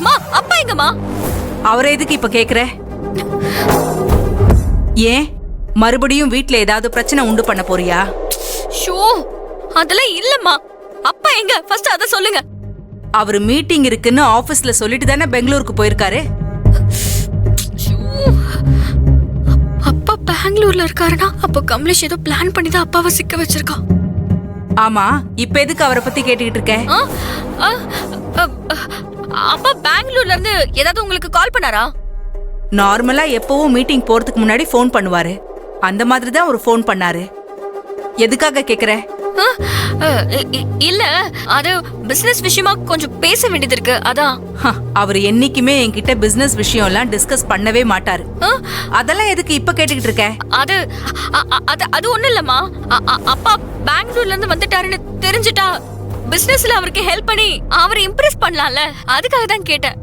மா அப்பா எங்கம்மா? அவரை எதுக்கு இப்ப கேக்குற? ஏன் மறுபடியும் வீட்ல ஏதாவது பிரச்சனை உண்டு பண்ண போறியா? ஷோ அதெல்லாம் இல்லம்மா. அப்பா எங்க ஃபர்ஸ்ட் அத சொல்லுங்க. அவரு மீட்டிங் இருக்குன்னு ஆபீஸ்ல சொல்லிட்டு தானே பெங்களூருக்கு போயிருக்காரு. ஷோ, அப்பா பெங்களூர்ல இருக்காருன்னா அப்ப கமலேஷ் ஏதோ பிளான் பண்ணி தான் அப்பாவை சிக்க வச்சிருக்கா. ஆமா, இப்ப எதுக்கு அவரை பத்தி கேட்டுக்கிட்டு இருக்க? அப்பா பெங்களூர்ல இருந்து ஏதாவது உங்களுக்கு கால் பண்ணாரா? நார்மலா எப்பவும் மீட்டிங் போறதுக்கு முன்னாடி ஃபோன் பண்ணுவாரு. அந்த மாதிரி தான் ஒரு ஃபோன் பண்ணாரு. எதுக்காக கேக்குற? இல்ல, அது பிசினஸ் விஷயமா கொஞ்சம் பேச வேண்டியது இருக்கு, அதான். அவர் என்னைக்குமே என்கிட்ட பிசினஸ் விஷயம் எல்லாம் டிஸ்கஸ் பண்ணவே மாட்டாரு. அதெல்லாம் எதுக்கு இப்ப கேட்டுக்கிட்டு இருக்க? அது அது ஒண்ணு இல்லம்மா. அப்பா பெங்களூர்ல இருந்து வந்துட்டாருன்னு தெரிஞ்சிட்டா பிசினஸ்ல அவருக்கு ஹெல்ப் பண்ணி அவரை இம்ப்ரெஸ் பண்ணலாம்ல, அதுக்காக தான் கேட்டேன்.